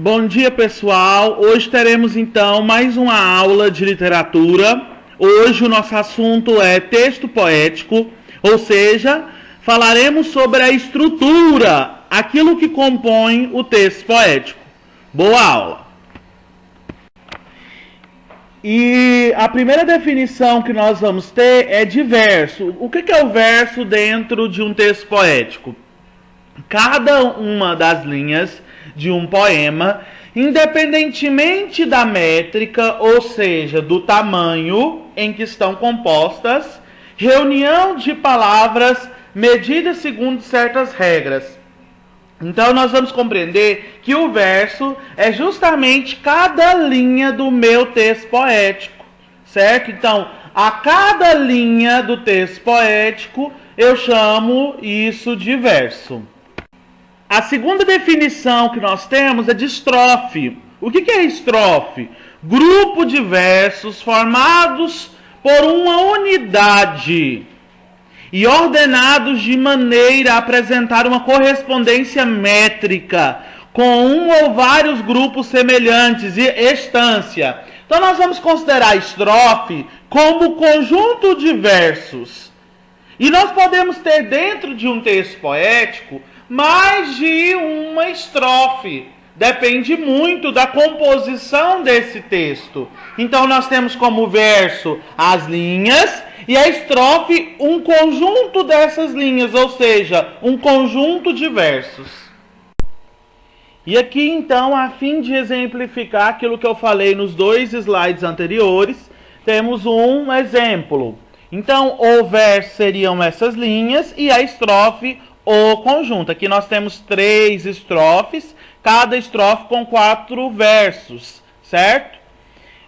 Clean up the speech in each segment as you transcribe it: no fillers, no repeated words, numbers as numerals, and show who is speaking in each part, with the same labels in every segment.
Speaker 1: Bom dia, pessoal. Hoje teremos então mais uma aula de literatura. Hoje o nosso assunto é texto poético, ou seja, falaremos sobre a estrutura, aquilo que compõe o texto poético. Boa aula! E a primeira definição que nós vamos ter é de verso. O que é o verso dentro de um texto poético? Cada uma das linhas de um poema, independentemente da métrica, ou seja, do tamanho em que estão compostas, reunião de palavras medidas segundo certas regras. Então nós vamos compreender que o verso é justamente cada linha do meu texto poético, certo? Então, a cada linha do texto poético, eu chamo isso de verso. A segunda definição que nós temos é de estrofe. O que é estrofe? Grupo de versos formados por uma unidade e ordenados de maneira a apresentar uma correspondência métrica com um ou vários grupos semelhantes e estância. Então nós vamos considerar a estrofe como conjunto de versos. E nós podemos ter dentro de um texto poético mais de uma estrofe. Depende muito da composição desse texto. Então nós temos como verso as linhas e a estrofe um conjunto dessas linhas, ou seja, um conjunto de versos. E aqui então, a fim de exemplificar aquilo que eu falei nos dois slides anteriores, temos um exemplo. Então o verso seriam essas linhas e a estrofe o conjunto. Aqui nós temos 3 estrofes, cada estrofe com 4 versos, certo?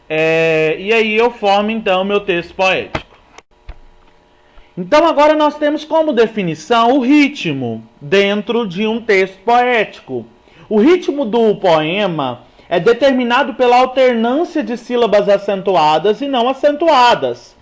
Speaker 1: E aí eu formo então meu texto poético. Então agora nós temos como definição o ritmo dentro de um texto poético. O ritmo do poema é determinado pela alternância de sílabas acentuadas e não acentuadas,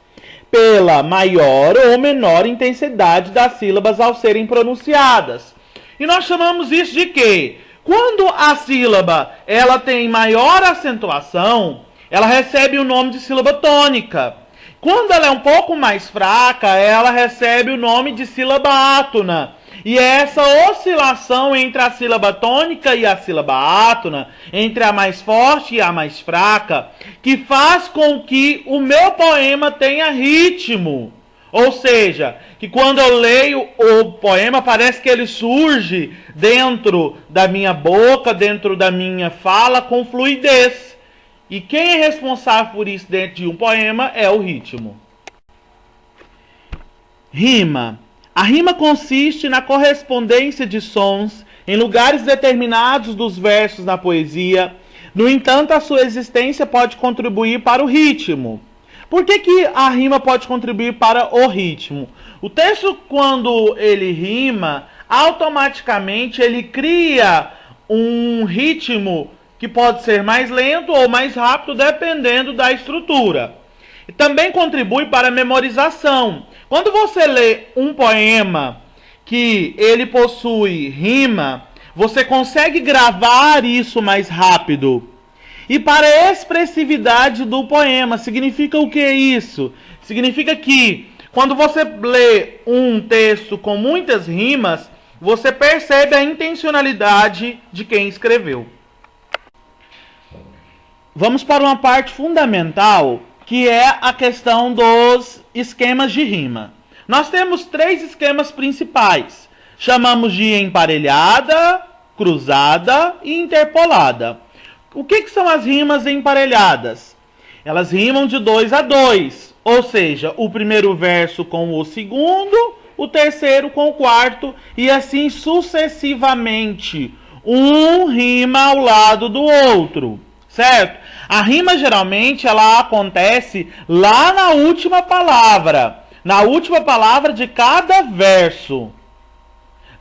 Speaker 1: pela maior ou menor intensidade das sílabas ao serem pronunciadas. E nós chamamos isso de quê? Quando a sílaba ela tem maior acentuação, ela recebe o nome de sílaba tônica. Quando ela é um pouco mais fraca, ela recebe o nome de sílaba átona. E é essa oscilação entre a sílaba tônica e a sílaba átona, entre a mais forte e a mais fraca, que faz com que o meu poema tenha ritmo. Ou seja, que quando eu leio o poema, parece que ele surge dentro da minha boca, dentro da minha fala, com fluidez. E quem é responsável por isso dentro de um poema é o ritmo. Rima. A rima consiste na correspondência de sons em lugares determinados dos versos na poesia. No entanto, a sua existência pode contribuir para o ritmo. Por que a rima pode contribuir para o ritmo? O texto, quando ele rima, automaticamente ele cria um ritmo que pode ser mais lento ou mais rápido, dependendo da estrutura. E também contribui para a memorização. Quando você lê um poema que ele possui rima, você consegue gravar isso mais rápido. E para a expressividade do poema, significa o que é isso? Significa que quando você lê um texto com muitas rimas, você percebe a intencionalidade de quem escreveu. Vamos para uma parte fundamental, que é a questão dos esquemas de rima. Nós temos 3 esquemas principais. Chamamos de emparelhada, cruzada e interpolada. O que são as rimas emparelhadas? Elas rimam de 2 a 2, ou seja, o primeiro verso com o segundo, o terceiro com o quarto, e assim sucessivamente. Um rima ao lado do outro, certo? A rima geralmente ela acontece lá na última palavra de cada verso.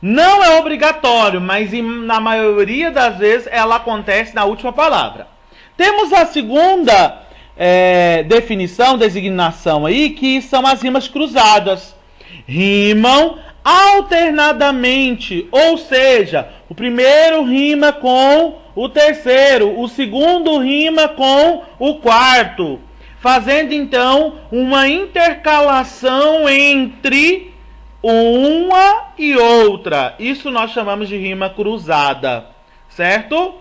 Speaker 1: Não é obrigatório, mas na maioria das vezes ela acontece na última palavra. Temos a segunda designação aí, que são as rimas cruzadas. Rimam alternadamente, ou seja, o primeiro rima com o terceiro, o segundo rima com o quarto, fazendo então uma intercalação entre uma e outra. Isso nós chamamos de rima cruzada, certo?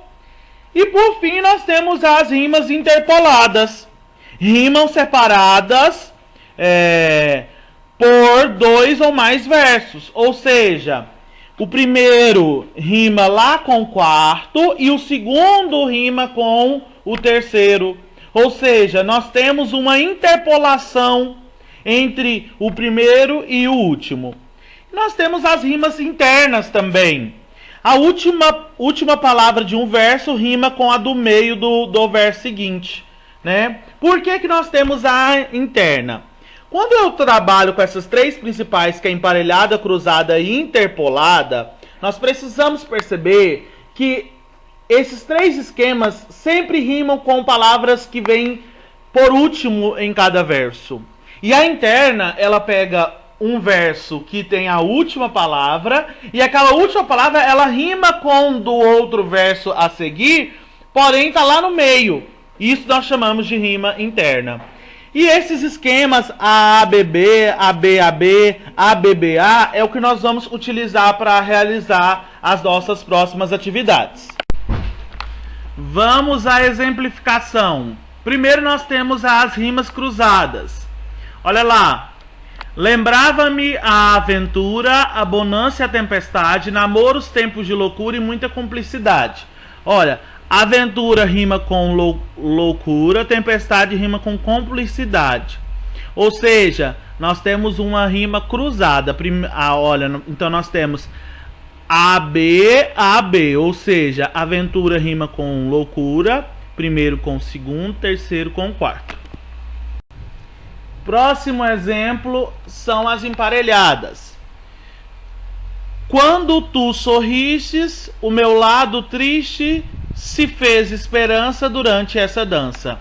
Speaker 1: E por fim nós temos as rimas interpoladas. Rimas separadas por dois ou mais versos, ou seja, o primeiro rima lá com o quarto e o segundo rima com o terceiro. Ou seja, nós temos uma interpolação entre o primeiro e o último. Nós temos as rimas internas também. A última palavra de um verso rima com a do meio do verso seguinte, né? Por que nós temos a interna? Quando eu trabalho com essas três principais, que é emparelhada, cruzada e interpolada, nós precisamos perceber que esses três esquemas sempre rimam com palavras que vêm por último em cada verso. E a interna, ela pega um verso que tem a última palavra, e aquela última palavra, ela rima com do outro verso a seguir, porém está lá no meio. Isso nós chamamos de rima interna. E esses esquemas AABB, ABAB, ABBA é o que nós vamos utilizar para realizar as nossas próximas atividades. Vamos à exemplificação. Primeiro nós temos as rimas cruzadas. Olha lá. Lembrava-me a aventura, a bonança e a tempestade, namoros, tempos de loucura e muita cumplicidade. Olha, aventura rima com loucura, tempestade rima com cumplicidade. Ou seja, nós temos uma rima cruzada. Olha, então nós temos AB, AB, ou seja, aventura rima com loucura, primeiro com o segundo, terceiro com o quarto. Próximo exemplo são as emparelhadas. Quando tu sorristes, o meu lado triste se fez esperança durante essa dança.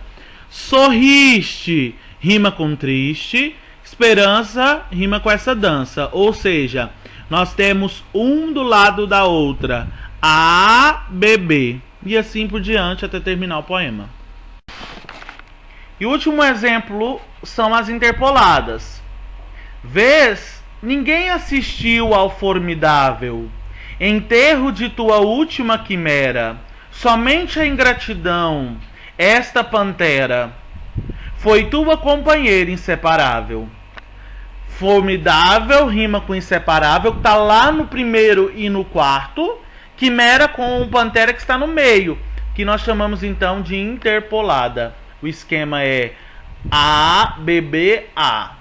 Speaker 1: Sorriste rima com triste, esperança rima com essa dança. Ou seja, nós temos um do lado da outra, A, B, B, e assim por diante até terminar o poema. E o último exemplo são as interpoladas. Vês, ninguém assistiu ao formidável enterro de tua última quimera. Somente a ingratidão, esta pantera, foi tua companheira inseparável. Formidável rima com inseparável, que está lá no primeiro e no quarto. Quimera com pantera, que está no meio, que nós chamamos então de interpolada. O esquema é A, B, B, A.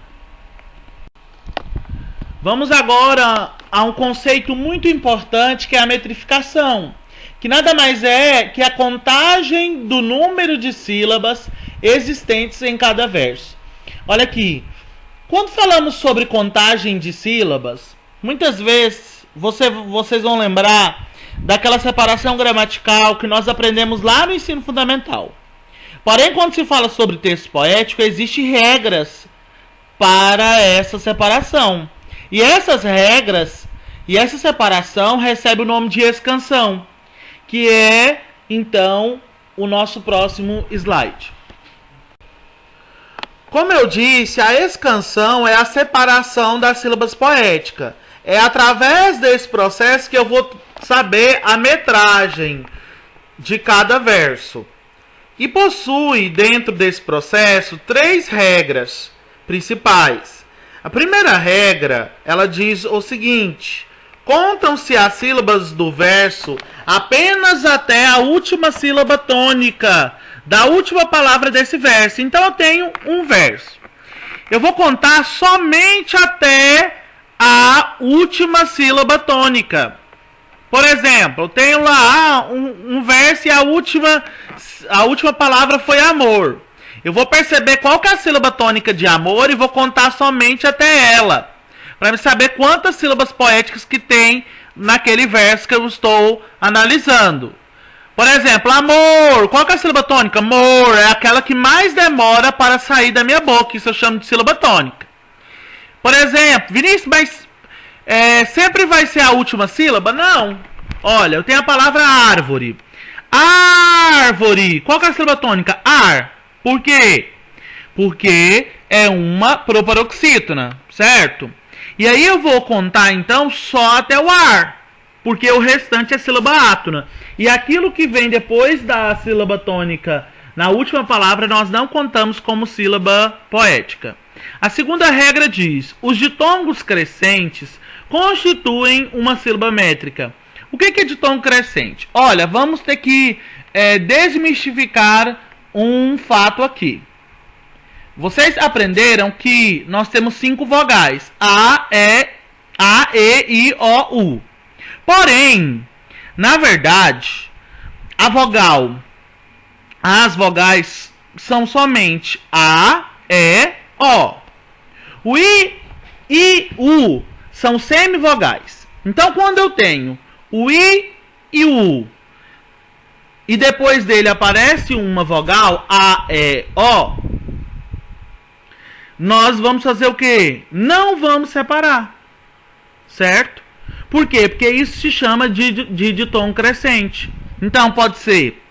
Speaker 1: Vamos agora a um conceito muito importante, que é a metrificação, que nada mais é que a contagem do número de sílabas existentes em cada verso. Olha aqui, quando falamos sobre contagem de sílabas, muitas vezes vocês vão lembrar daquela separação gramatical que nós aprendemos lá no ensino fundamental. Porém, quando se fala sobre texto poético, existem regras para essa separação. E essas regras e essa separação recebe o nome de escansão, que é, então, o nosso próximo slide. Como eu disse, a escansão é a separação das sílabas poéticas. É através desse processo que eu vou saber a metragem de cada verso. E possui, dentro desse processo, 3 regras principais. A primeira regra, ela diz o seguinte: contam-se as sílabas do verso apenas até a última sílaba tônica da última palavra desse verso. Então eu tenho um verso. Eu vou contar somente até a última sílaba tônica. Por exemplo, eu tenho lá um verso e a última palavra foi amor. Eu vou perceber qual que é a sílaba tônica de amor e vou contar somente até ela, para saber quantas sílabas poéticas que tem naquele verso que eu estou analisando. Por exemplo, amor, qual que é a sílaba tônica? Amor, é aquela que mais demora para sair da minha boca, isso eu chamo de sílaba tônica. Por exemplo, Vinícius, mas sempre vai ser a última sílaba? Não. Olha, eu tenho a palavra árvore. Árvore. Qual que é a sílaba tônica? Ar. Por quê? Porque é uma proparoxítona, certo? E aí eu vou contar então só até o ar, porque o restante é sílaba átona. E aquilo que vem depois da sílaba tônica na última palavra nós não contamos como sílaba poética. A segunda regra diz: os ditongos crescentes constituem uma sílaba métrica. O que é ditongo crescente? Olha, vamos ter que desmistificar um fato aqui. Vocês aprenderam que nós temos 5 vogais: A, E, I, O, U. Porém, na verdade, as vogais são somente A, E, O. O I e U são semivogais. Então, quando eu tenho o I e o U, e depois dele aparece uma vogal, A, E, O, nós vamos fazer o quê? Não vamos separar. Certo? Por quê? Porque isso se chama de ditongo crescente. Então pode ser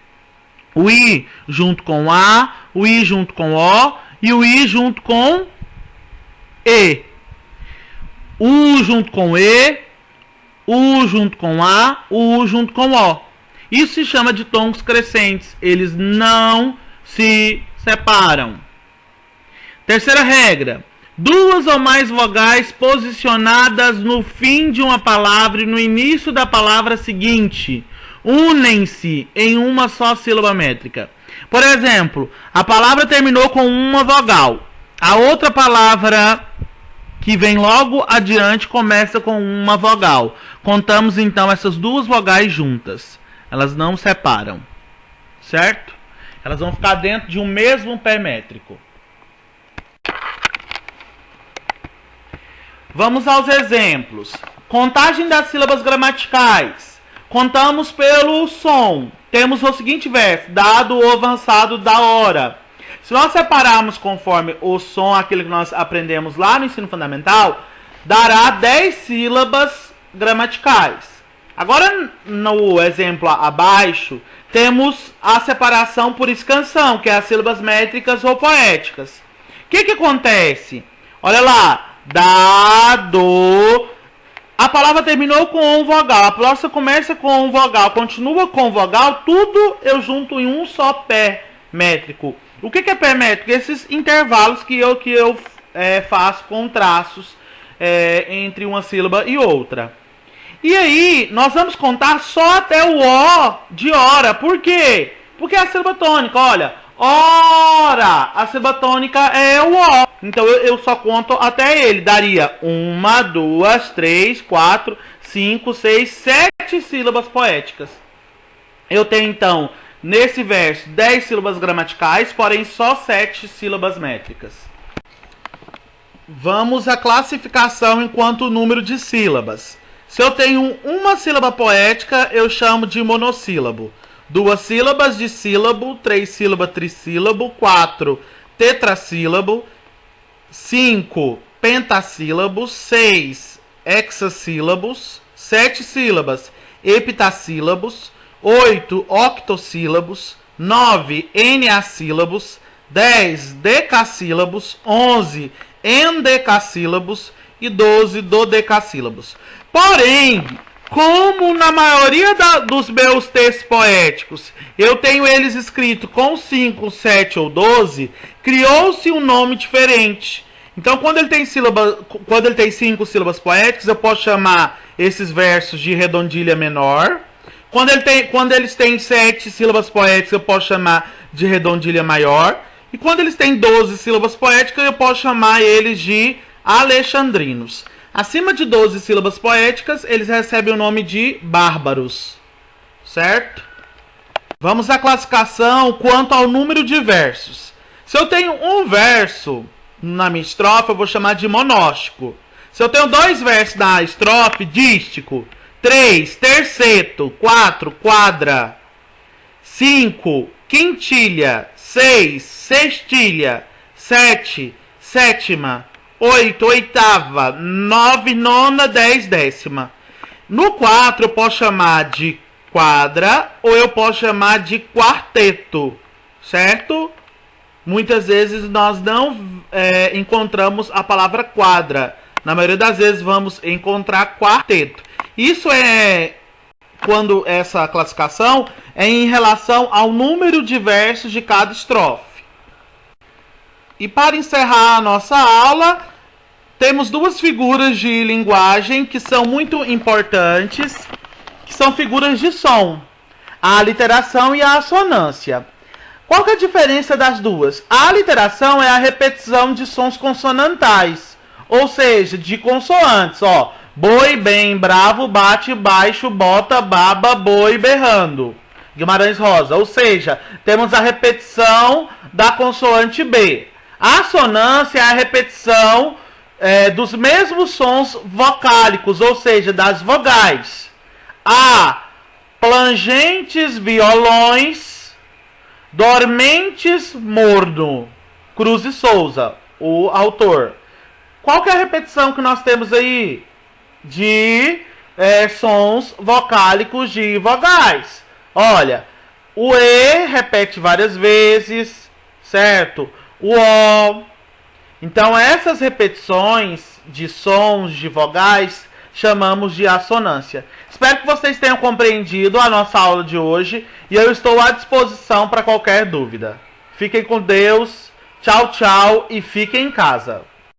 Speaker 1: o I junto com A, o I junto com O e o I junto com E. U junto com E, U junto com A, U junto com O. Isso se chama de ditongos crescentes. Eles não se separam. Terceira regra: duas ou mais vogais posicionadas no fim de uma palavra e no início da palavra seguinte unem-se em uma só sílaba métrica. Por exemplo, a palavra terminou com uma vogal. A outra palavra que vem logo adiante começa com uma vogal. Contamos então essas duas vogais juntas. Elas não separam. Certo? Elas vão ficar dentro de um mesmo pé métrico. Vamos aos exemplos. Contagem das sílabas gramaticais. Contamos pelo som. Temos o seguinte verso: dado o avançado da hora. Se nós separarmos conforme o som, aquilo que nós aprendemos lá no ensino fundamental, dará 10 sílabas gramaticais. Agora, no exemplo abaixo, temos a separação por escansão, que é as sílabas métricas ou poéticas. O que acontece? Olha lá. Dado. A palavra terminou com um vogal. A próxima começa com um vogal. Continua com vogal. Tudo eu junto em um só pé métrico. O que é pé métrico? Esses intervalos que eu faço com traços entre uma sílaba e outra. E aí, nós vamos contar só até o O de hora. Por quê? Porque é a sílaba tônica, olha. Ora, a sílaba tônica é o O. Então eu só conto até ele. Daria 1, 2, 3, 4, 5, 6, 7 sílabas poéticas. Eu tenho então, nesse verso, 10 sílabas gramaticais, porém só 7 sílabas métricas. Vamos à classificação enquanto número de sílabas. Se eu tenho uma sílaba poética, eu chamo de monossílabo. 2 sílabas de sílabo, 3 sílabas trissílabo, 4 tetrassílabo, 5 pentassílabos, 6 hexassílabos, 7 sílabas heptassílabos, 8 octossílabos, 9 eneassílabos, 10 decassílabos, 11 endecassílabos e 12 dodecassílabos. Porém, como na maioria dos meus textos poéticos eu tenho eles escritos com 5, 7 ou 12, criou-se um nome diferente. Então, quando ele tem 5 sílabas poéticas, eu posso chamar esses versos de redondilha menor. Quando eles têm 7 sílabas poéticas, eu posso chamar de redondilha maior. E quando eles têm 12 sílabas poéticas, eu posso chamar eles de alexandrinos. Acima de 12 sílabas poéticas, eles recebem o nome de bárbaros. Certo? Vamos à classificação quanto ao número de versos. Se eu tenho um verso na minha estrofe, eu vou chamar de monóstico. Se eu tenho 2 versos na estrofe, dístico. 3, terceto. 4, quadra. 5, quintilha. 6, sextilha. 7, sétima. 8, oitava. 9, nona, 10, décima. No 4 eu posso chamar de quadra ou eu posso chamar de quarteto, certo? Muitas vezes nós não encontramos a palavra quadra. Na maioria das vezes vamos encontrar quarteto. Isso é quando essa classificação é em relação ao número de versos de cada estrofe. E para encerrar a nossa aula, temos duas figuras de linguagem que são muito importantes, que são figuras de som, a aliteração e a assonância. Qual que é a diferença das duas? A aliteração é a repetição de sons consonantais, ou seja, de consoantes, ó. Boi, bem, bravo, bate, baixo, bota, baba, boi, berrando. Guimarães Rosa. Ou seja, temos a repetição da consoante B. A assonância é a repetição dos mesmos sons vocálicos, ou seja, das vogais. A plangentes violões, dormentes morno. Cruz e Souza, o autor. Qual que é a repetição que nós temos aí? De sons vocálicos de vogais. Olha, o E repete várias vezes, certo? O O. Então, essas repetições de sons de vogais chamamos de assonância. Espero que vocês tenham compreendido a nossa aula de hoje e eu estou à disposição para qualquer dúvida. Fiquem com Deus, tchau, tchau e fiquem em casa.